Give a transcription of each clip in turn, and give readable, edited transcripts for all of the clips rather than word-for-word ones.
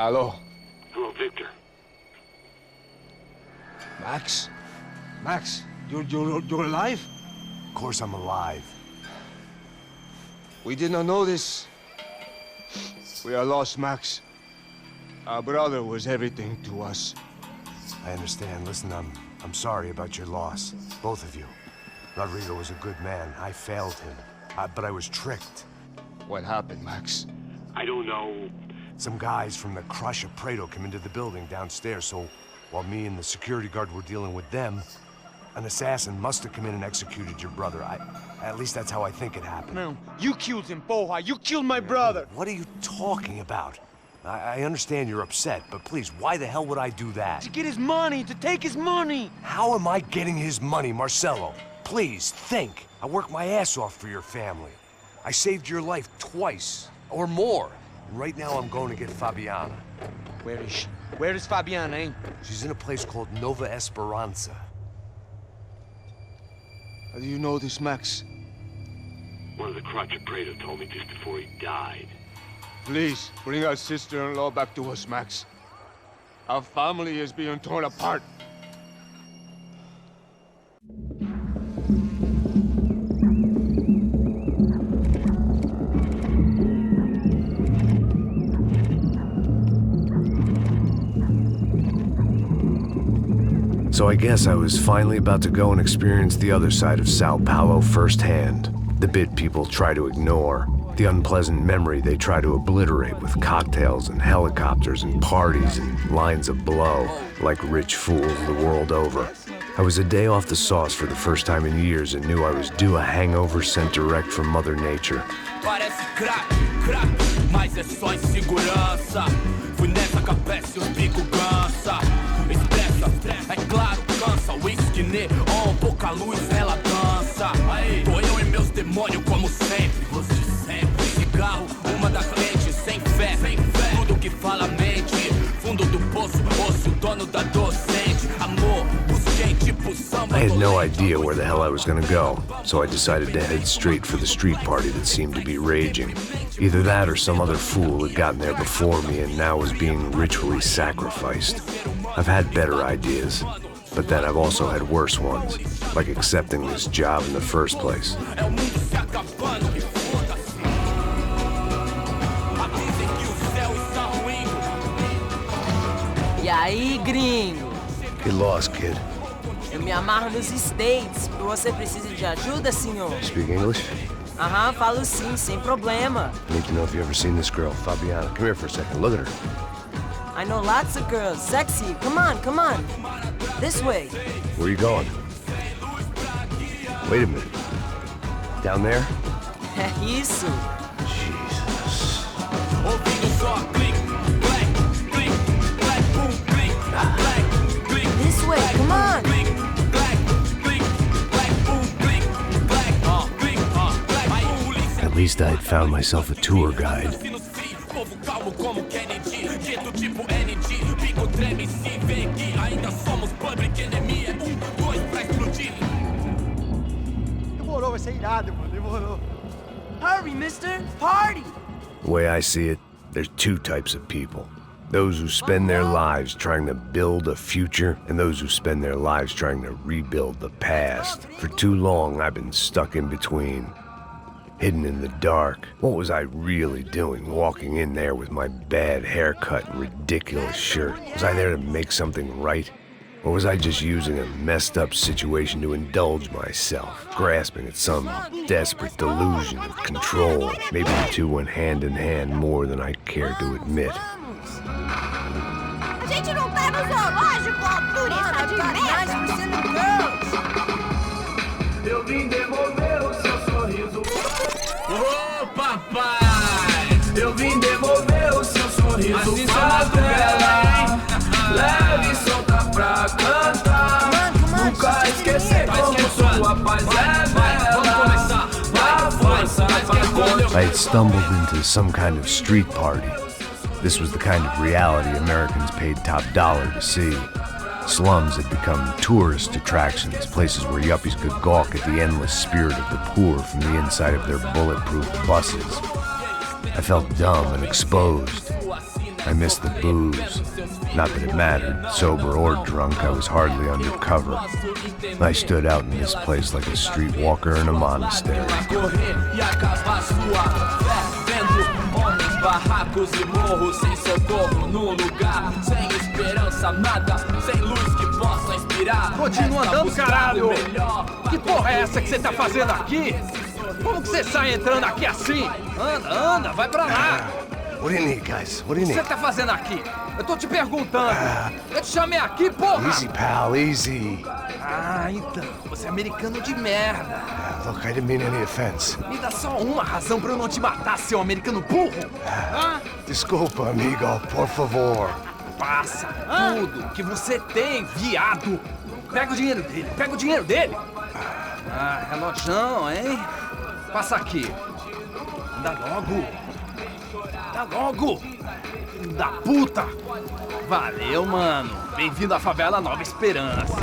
Hello. Hello, Victor. Max? Max, you're alive? Of course I'm alive. We did not know this. We are lost, Max. Our brother was everything to us. I understand. Listen, I'm sorry about your loss. Both of you. Rodrigo was a good man. I failed him. But I was tricked. What happened, Max? I don't know. Some guys from the Crush of Prado came into the building downstairs, so while me and the security guard were dealing with them, an assassin must have come in and executed your brother. At least that's how I think it happened. Man, you killed him, Porra. You killed my brother. What are you talking about? I understand you're upset, but please, why the hell would I do that? To get his money, to take his money. How am I getting his money, Marcelo? Please, think. I worked my ass off for your family. I saved your life twice, or more. And right now I'm going to get Fabiana. Where is she? Where is Fabiana, eh? She's in a place called Nova Esperanza. How do you know this, Max? One of the Crotch of Prado told me just before he died. Please, bring our sister-in-law back to us, Max. Our family is being torn apart. So I guess I was finally about to go and experience the other side of Sao Paulo firsthand. The bit people try to ignore. The unpleasant memory they try to obliterate with cocktails and helicopters and parties and lines of blow, like rich fools the world over. I was a day off the sauce for the first time in years and knew I was due a hangover sent direct from Mother Nature. Parece crack, crack, mas é só insegurança. Fui nessa cabeça e os bico cansa. Expressa, é claro, cansa. Whisky neon, pouca luz, ela dança. Tô eu e meus demônios como sempre. Você sempre. Cigarro, uma da frente, sem fé. Tudo que fala mente. Fundo do poço, osso, dono da docente. Amor, busquei tipo samba. I had no idea where the hell I was gonna go, so I decided to head straight for the street party that seemed to be raging. Either that or some other fool had gotten there before me and now was being ritually sacrificed. I've had better ideas, but then I've also had worse ones, like accepting this job in the first place. E aí, gringo? Get lost, kid. Eu me amarro nos States. Você precisa de ajuda, senhor? Speak English? Aham, falo sim, sem problema. I need to know if you've ever seen this girl, Fabiana. Come here for a second. Look at her. I know lots of girls. Sexy. Come on, come on. This way. Where are you going? Wait a minute. Down there? Isso. Jesus. This way, come on. At least I'd found myself a tour guide. Demorou, vai ser irado, mano. Demorou. Hurry, mister. Party. The way I see it, there's two types of people. Those who spend their lives trying to build a future, and those who spend their lives trying to rebuild the past. For too long, I've been stuck in between. Hidden in the dark. What was I really doing walking in there with my bad haircut and ridiculous shirt? Was I there to make something right? Or was I just using a messed up situation to indulge myself, grasping at some desperate delusion of control? Maybe the two went hand in hand more than I cared to admit. A gente não tá no zoológico, turista de merda! Eu vim devolver o seu sorriso. Ô papai, eu vim devolver o seu sorriso. Assim favela, leve e solta pra cantar. Nunca esquecer como sua paz é bela. A força pra contar. I had stumbled into some kind of street party. This was the kind of reality Americans paid top dollar to see. Slums had become tourist attractions, places where yuppies could gawk at the endless spirit of the poor from the inside of their bulletproof buses. I felt dumb and exposed. I missed the booze. Not that it mattered. Sober or drunk, I was hardly undercover. I stood out in this place like a streetwalker in a monastery. Barracos e morros sem socorro no lugar, sem esperança, nada, sem luz que possa inspirar. Continua andando, caralho! Que porra é essa que você tá fazendo aqui? Como que você sai entrando aqui assim? Anda, vai pra lá! What do you need, guys? What do you O que need? você tá fazendo aqui? Eu tô te perguntando. Eu te chamei aqui, porra! Easy, pal, easy. Ah, então. Você é americano de merda. Look, I didn't mean any offense. Me dá só uma razão pra eu não te matar, seu americano burro. Desculpa, amigo, por favor. Passa tudo que você tem, viado. Pega o dinheiro dele. Ah, relojão, hein? Passa aqui. Dá logo. Filho da puta. Valeu, mano. Bem-vindo à favela Nova Esperança.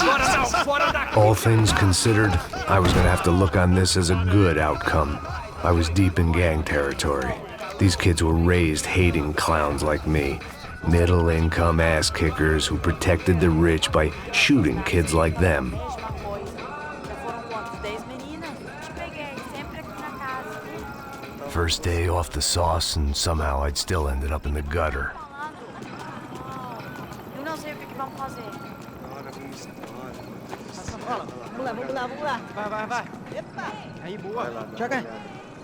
Agora não, fora daqui. All things considered, I was gonna have to look on this as a good outcome. I was deep in gang territory. These kids were raised hating clowns like me. Middle-income ass-kickers who protected the rich by shooting kids like them. First day off the sauce, and somehow I'd still ended up in the gutter. Eu não sei o que vamos fazer. Vamos lá. Vai. Epa! Aí, boa. Joga.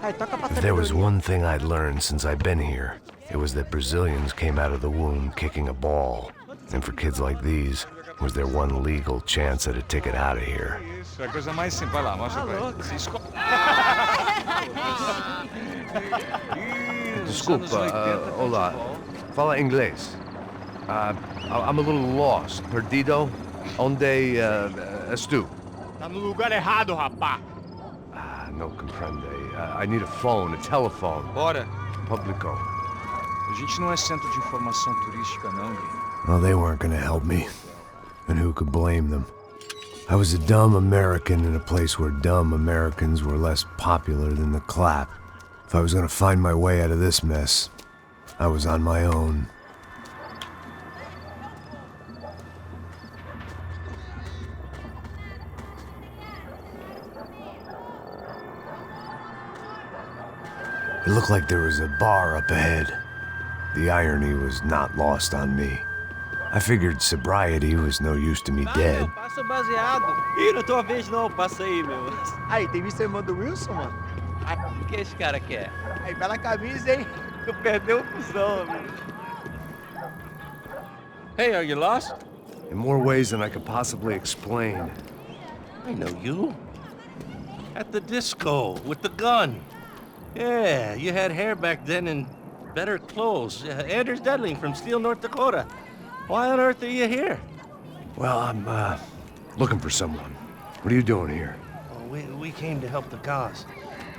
Aí, toca pra If there was one thing I'd learned since I'd been here, it was that Brazilians came out of the womb kicking a ball. And for kids like these, was their one legal chance at a ticket out of here. Isso, é a coisa mais simples. Vai lá, mostra pra ele. Desculpa, olá. Fala inglês. I'm a little lost. Perdido? Onde estou? Tá no lugar errado, rapá. No comprende. I need a phone, a telephone. Bora. Publico. A gente não é centro de informação turística, não, Gui. Well, they weren't gonna help me. And who could blame them? I was a dumb American in a place where dumb Americans were less popular than the clap. If I was gonna find my way out of this mess, I was on my own. It looked like there was a bar up ahead. The irony was not lost on me. I figured sobriety was no use to me dead. Passa o baseado. Ih, não é tua vez não, passa aí, meu. Aí, tem visto a irmã do Wilson, mano? O que esse cara quer? Aí, bela camisa, hein? Tu perdeu o cuzão, amigo. Hey, are you lost? In more ways than I could possibly explain. I know you. At the disco, with the gun. Yeah, you had hair back then and better clothes. Anders Dudley from Steele, North Dakota. Why on earth are you here? Well, I'm, looking for someone. What are you doing here? Oh, we came to help the cause.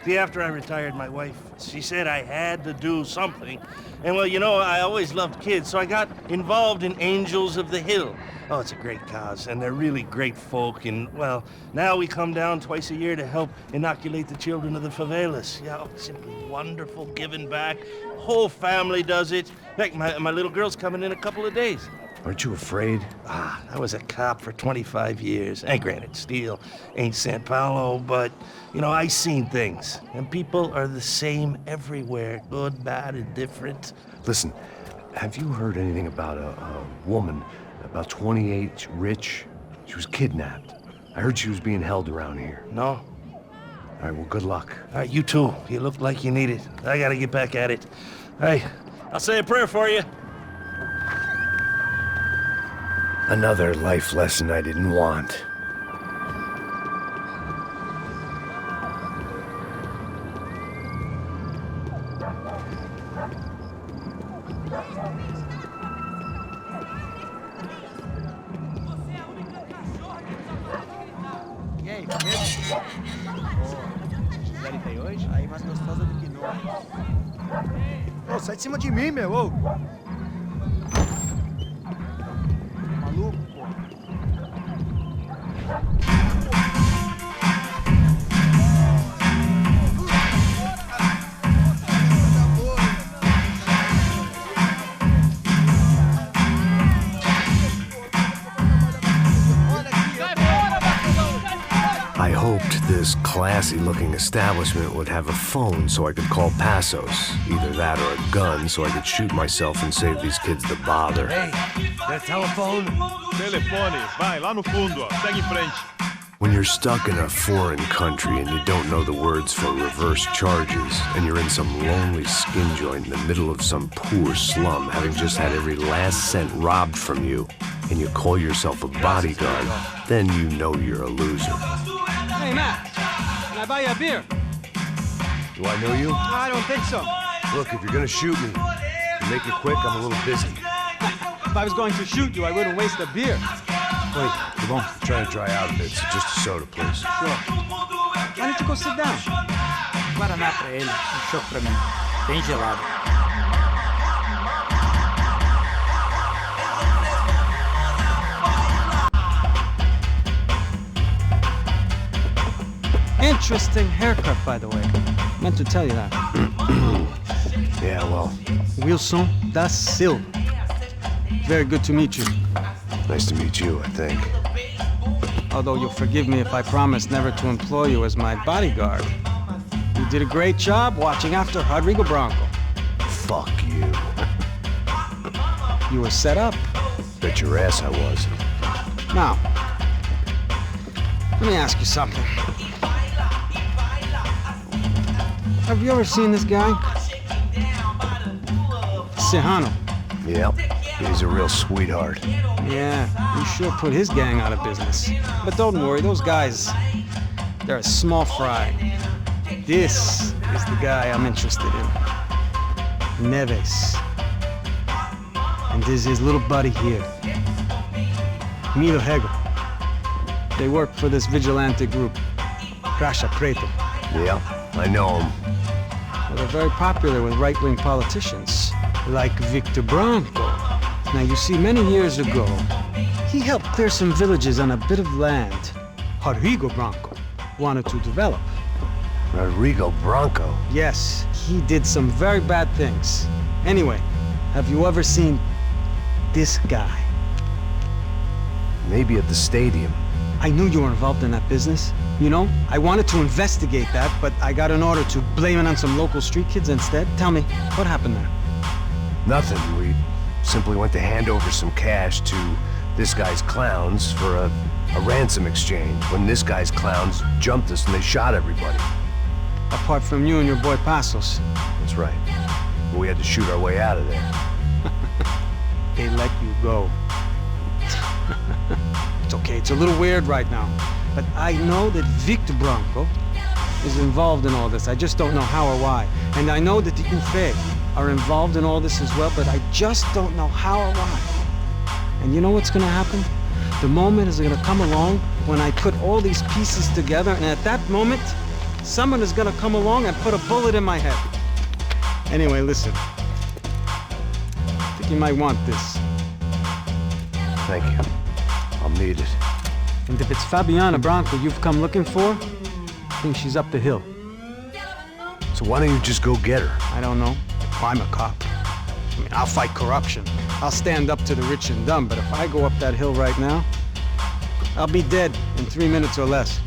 See, after I retired, my wife, she said I had to do something. And, well, you know, I always loved kids, so I got involved in Angels of the Hill. Oh, it's a great cause, and they're really great folk. And, well, now we come down twice a year to help inoculate the children of the favelas. Yeah, oh, simply wonderful, giving back. Whole family does it. In fact, my little girl's coming in a couple of days. Aren't you afraid? I was a cop for 25 years. And granted, Steele ain't San Paulo, but, you know, I seen things. And people are the same everywhere, good, bad, and different. Listen, have you heard anything about a woman, about 28, rich? She was kidnapped. I heard she was being held around here. No? All right, well, good luck. All right, you too. You look like you need it. I gotta get back at it. Hey, I'll say a prayer for you. Another life lesson I didn't want. E aí, beleza? Tem hoje? Aí, mais gostosa do que não. Ô, sai de cima de mim, meu, ô! Maluco, pô. hoped this classy-looking establishment would have a phone so I could call Passos. Either that or a gun so I could shoot myself and save these kids the bother. Hey, that telephone? Telefone, vai, lá no fundo, ó. Segue em frente. When you're stuck in a foreign country and you don't know the words for reverse charges, and you're in some lonely skin joint in the middle of some poor slum, having just had every last cent robbed from you, and you call yourself a bodyguard, then you know you're a loser. Hey, Matt, can I buy you a beer? Do I know you? I don't think so. Look, if you're gonna shoot me, make it quick, I'm a little busy. If I was going to shoot you, I wouldn't waste a beer. Wait, come on. I'm trying to dry out a bit, so just a soda, please. Sure. Why don't you go sit down? Guaraná pra ele, choco pra mim. Bem gelado. Interesting haircut, by the way. Meant to tell you that. Yeah, well. Wilson da Silva. Very good to meet you. Nice to meet you, I think. Although you'll forgive me if I promise never to employ you as my bodyguard. You did a great job watching after Rodrigo Branco. Fuck you. You were set up. Bet your ass I was. Now, let me ask you something. Have you ever seen this guy? Serrano. Yep. He's a real sweetheart. Yeah, you sure put his gang out of business. But don't worry, those guys, they're a small fry. This is the guy I'm interested in. Neves. And this is his little buddy here. Milo Hegel. They work for this vigilante group, Crasha Preto. Yeah, I know him. Well, they're very popular with right-wing politicians, like Victor Branco. Now, you see, many years ago, he helped clear some villages on a bit of land Rodrigo Branco wanted to develop. Rodrigo Branco? Yes, he did some very bad things. Anyway, have you ever seen this guy? Maybe at the stadium. I knew you were involved in that business. You know, I wanted to investigate that, but I got an order to blame it on some local street kids instead. Tell me, what happened there? Nothing. We simply went to hand over some cash to this guy's clowns for a ransom exchange when this guy's clowns jumped us and they shot everybody. Apart from you and your boy Passos. That's right. But we had to shoot our way out of there. They let you go. It's okay, it's a little weird right now. But I know that Victor Branco is involved in all this. I just don't know how or why. And I know that the UFE are involved in all this as well, but I just don't know how or why. And you know what's gonna happen? The moment is gonna come along when I put all these pieces together, and at that moment, someone is gonna come along and put a bullet in my head. Anyway, listen. I think you might want this. Thank you. I'll need it. And if it's Fabiana Branco you've come looking for, I think she's up the hill. So why don't you just go get her? I don't know. I'm a cop. I mean, I'll fight corruption. I'll stand up to the rich and dumb, but if I go up that hill right now, I'll be dead in 3 minutes or less.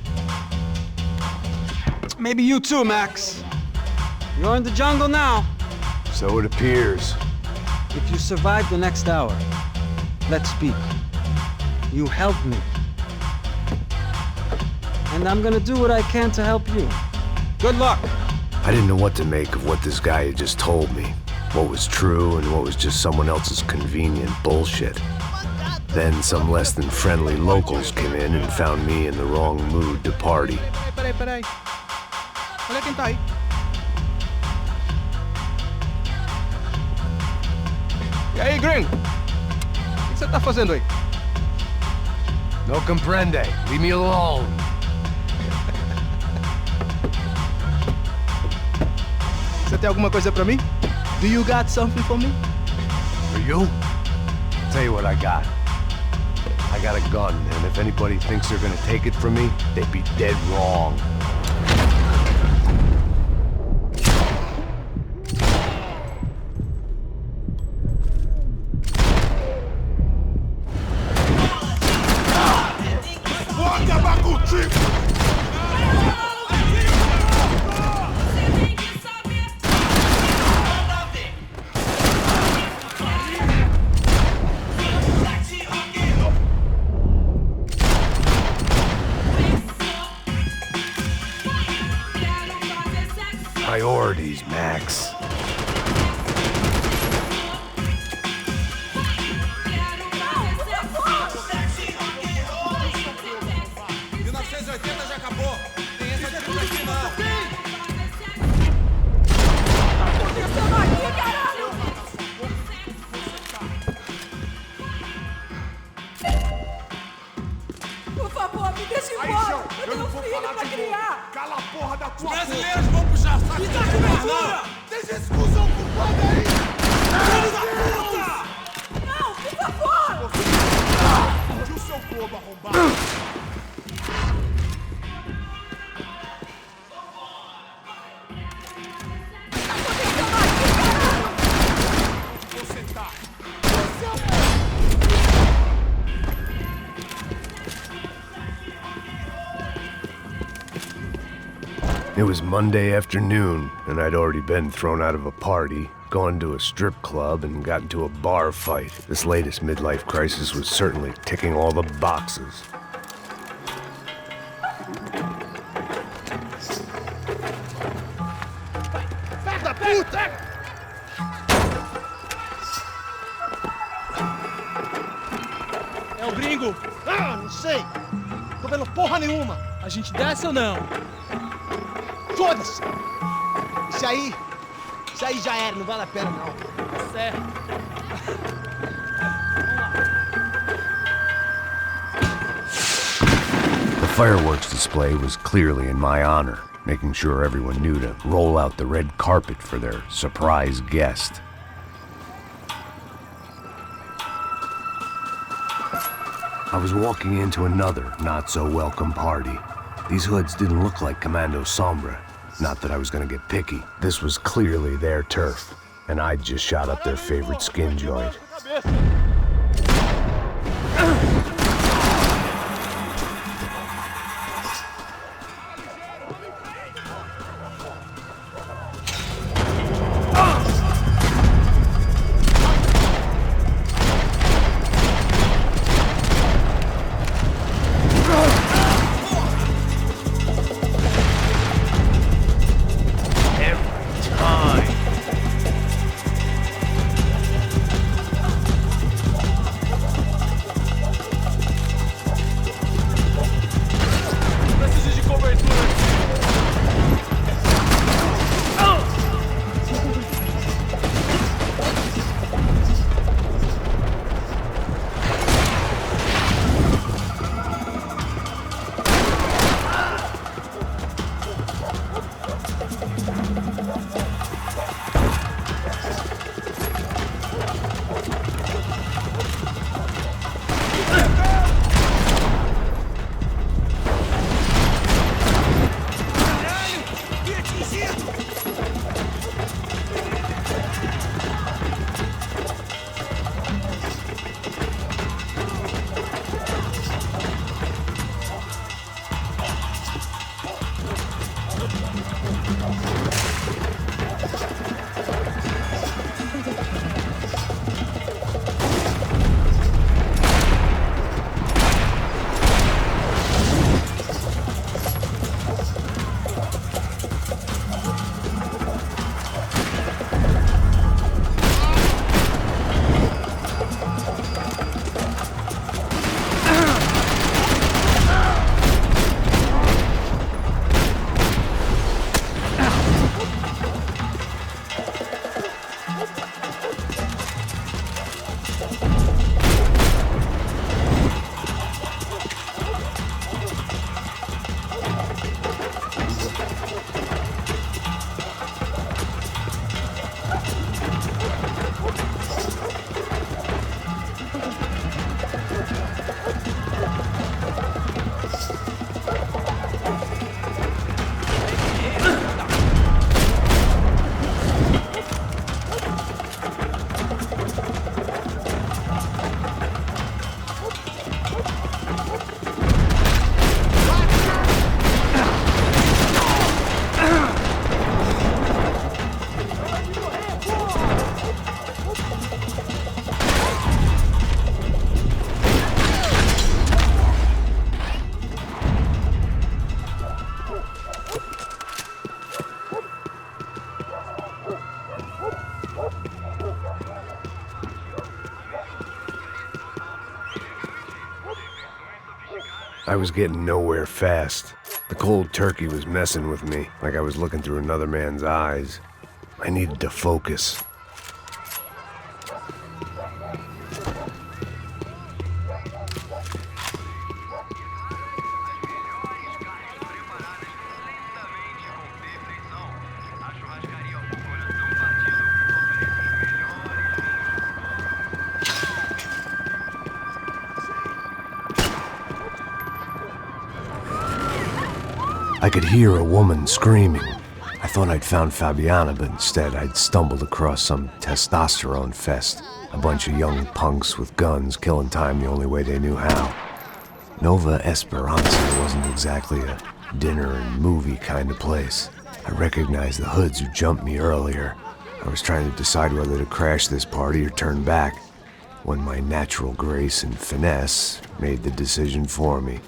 Maybe you too, Max. You're in the jungle now. So it appears. If you survive the next hour, let's speak. You help me. And I'm gonna do what I can to help you. Good luck. I didn't know what to make of what this guy had just told me. What was true and what was just someone else's convenient bullshit. Then some less than friendly locals came in and found me in the wrong mood to party. Peraí. Olha quem tá aí. E aí, gringo? O que você tá fazendo aí? No comprende. Leave me alone. Você tem alguma coisa pra mim? Do you got something for me? For you? Tell you what I got. I got a gun, and if anybody thinks they're gonna take it from me, they'd be dead wrong. Vou acabar contigo! priorities, Max. Por favor, me deixa embora! Eu tenho um filho pra criar! Cala a porra da tua boca! Os brasileiros vão puxar saco de cobertura! Deixa esse cuzão culpado aí! Filho da puta! Não, por favor! E o seu globo arrombado? Você tá! It was Monday afternoon, and I'd already been thrown out of a party, gone to a strip club, and got into a bar fight. This latest midlife crisis was certainly ticking all the boxes. Filho da puta! É o gringo! Ah, não sei! Tô vendo porra nenhuma! A gente desce ou não? Foda-se! Isso aí já era, não vale a pena não. Certo. The fireworks display was clearly in my honor, making sure everyone knew to roll out the red carpet for their surprise guest. I was walking into another not-so-welcome party. These hoods didn't look like Commando Sombra. Not that I was gonna get picky. This was clearly their turf, and I'd just shot up their favorite skin joint. I was getting nowhere fast. The cold turkey was messing with me, like I was looking through another man's eyes. I needed to focus. I could hear a woman screaming. I thought I'd found Fabiana, but instead I'd stumbled across some testosterone fest. A bunch of young punks with guns killing time the only way they knew how. Nova Esperanza wasn't exactly a dinner and movie kind of place. I recognized the hoods who jumped me earlier. I was trying to decide whether to crash this party or turn back, when my natural grace and finesse made the decision for me.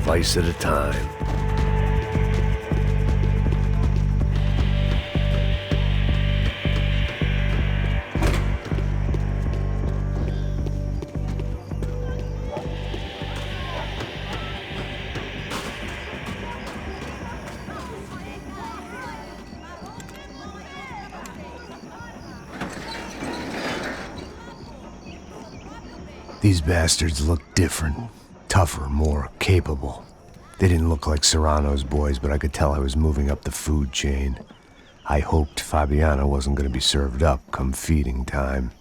Vice at a time. These bastards looked different. Tougher, more capable. They didn't look like Serrano's boys, but I could tell I was moving up the food chain. I hoped Fabiana wasn't going to be served up come feeding time.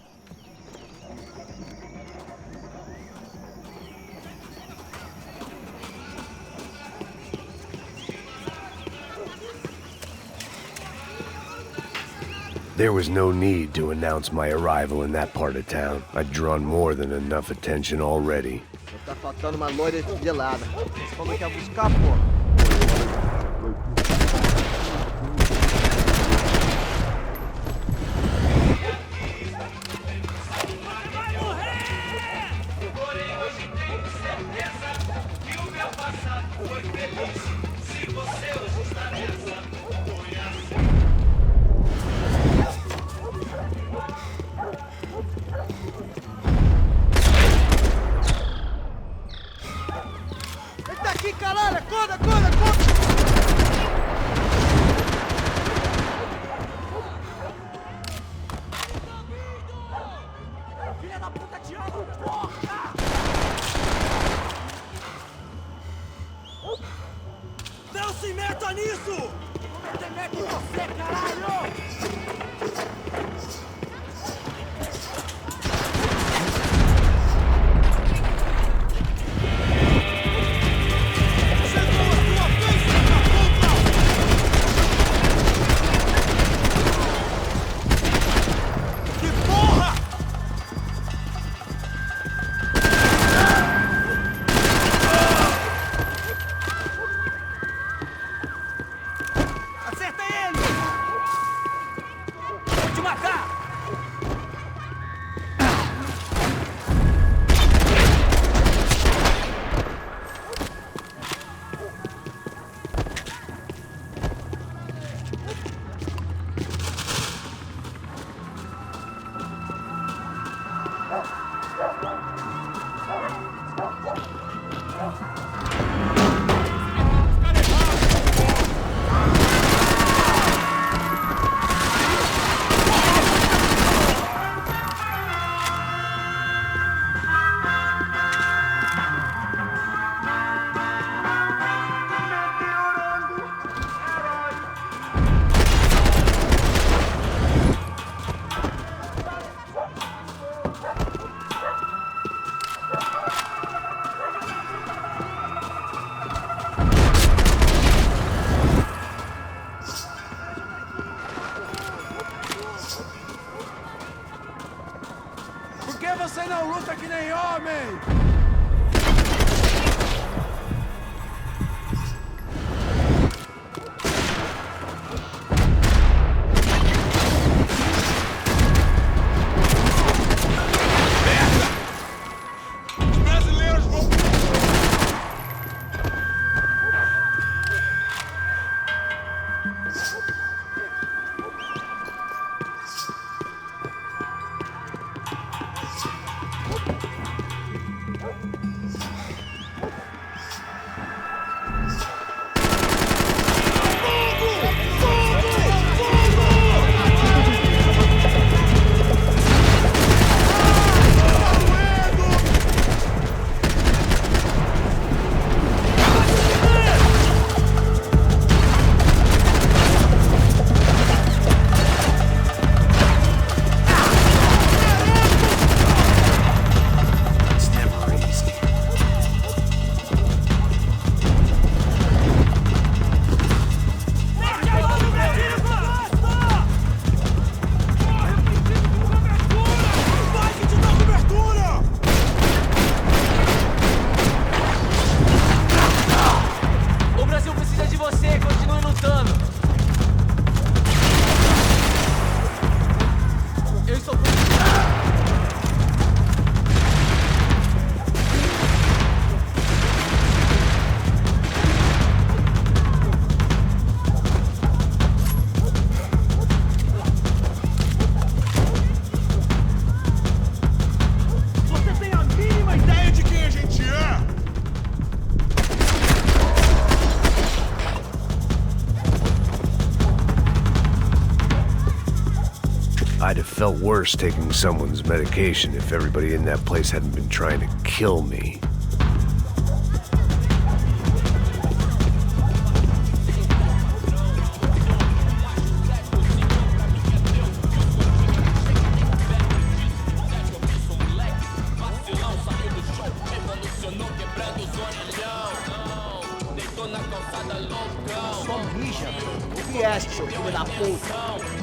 There was no need to announce my arrival in that part of town. I'd drawn more than enough attention already. Tá faltando uma loira gelada. Como é que é buscar, pô? Não se meta nisso! Vou meter medo em você, caralho! Você não luta que nem homem! I'd have felt worse taking someone's medication if everybody in that place hadn't been trying to kill me. Só mija, o que é, seu filho da puta?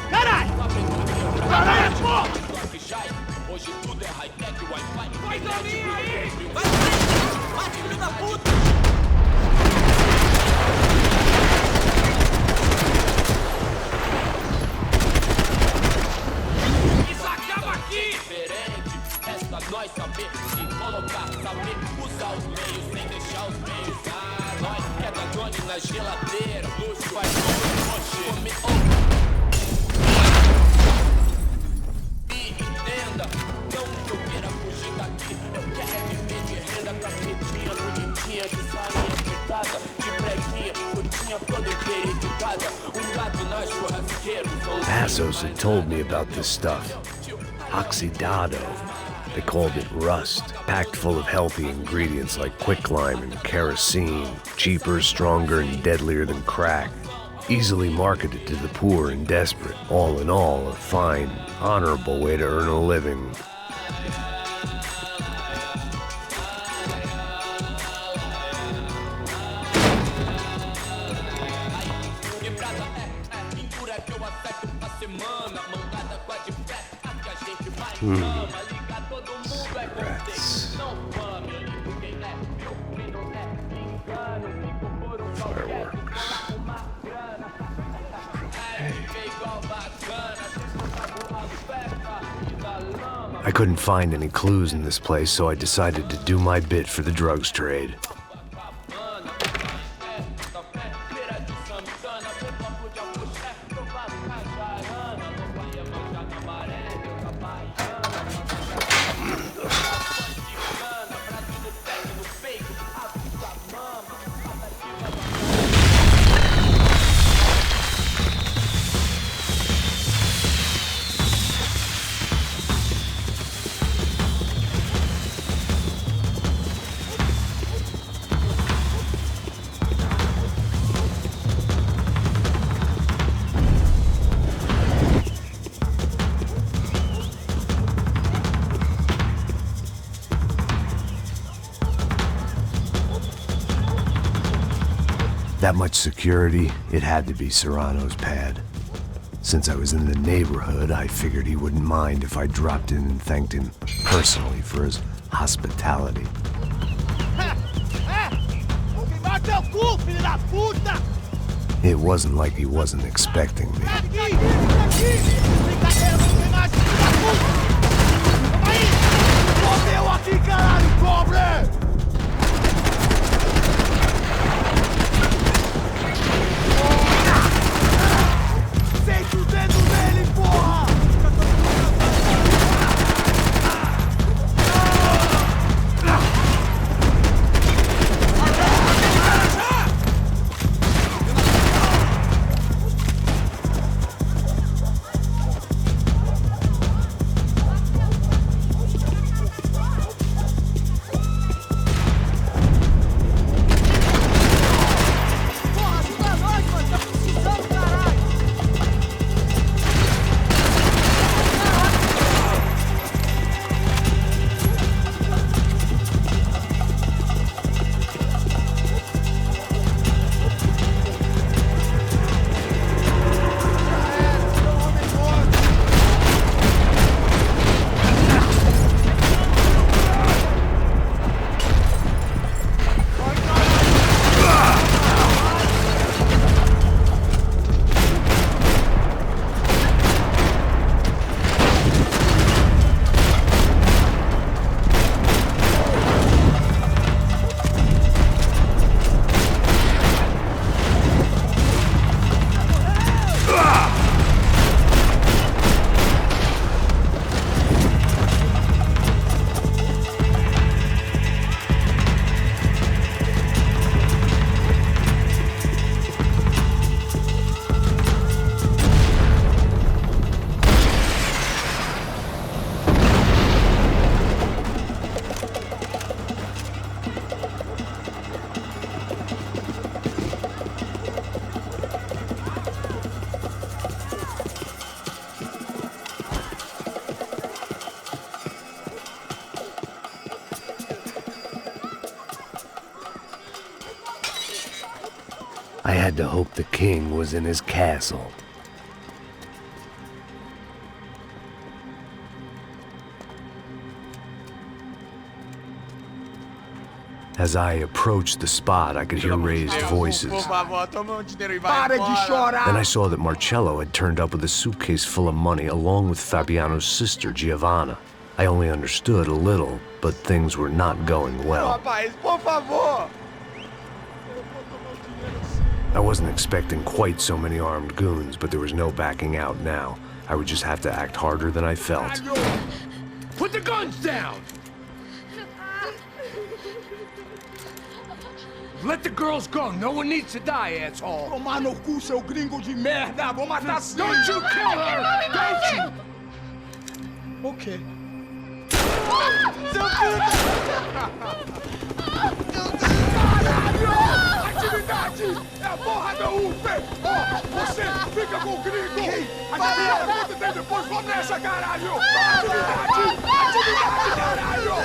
Caralho! Caralho, porra! Hoje tudo é high-tech, Wi-Fi. Vai dormir aí! Vai, filho da puta! Isso acaba aqui! Diferente, resta nós saber se colocar, saber usar os meios sem deixar os meios. Nós queda Johnny na geladeira, luxo faz tudo, come outro. E entenda, não que eu queira fugir daqui. Eu quero viver de renda capetinha, bonitinha, de salinha pintada, de preguinha, curtinha toda inteira educada. Gato na churrasqueira. Passos had told me about this stuff. Oxidado. They called it rust, packed full of healthy ingredients like quicklime and kerosene, cheaper, stronger, and deadlier than crack. Easily marketed to the poor and desperate. All in all, a fine, honorable way to earn a living. Cigarettes. Fireworks. I couldn't find any clues in this place, so I decided to do my bit for the drugs trade. That much security, it had to be Serrano's pad. Since I was in the neighborhood, I figured he wouldn't mind if I dropped in and thanked him personally for his hospitality. It wasn't like he wasn't expecting me. I had to hope the king was in his castle. As I approached the spot, I could hear raised voices. Then I saw that Marcello had turned up with a suitcase full of money along with Fabiano's sister, Giovanna. I only understood a little, but things were not going well. I wasn't expecting quite so many armed goons, but there was no backing out now. I would just have to act harder than I felt. Put the guns down! Let the girls go. No one needs to die, asshole. Tomar no cu, seu gringo de merda. Vou matar sim. Don't you kill her! Don't you? Okay. Caralho! Atividade! É a porra da UP! Ó, você fica com o gringo! A gente dá conta dele depois, vamos nessa, caralho! Atividade! Atividade, caralho!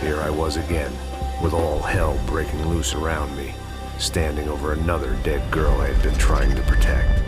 Here I was again, with all hell breaking loose around me, standing over another dead girl I had been trying to protect.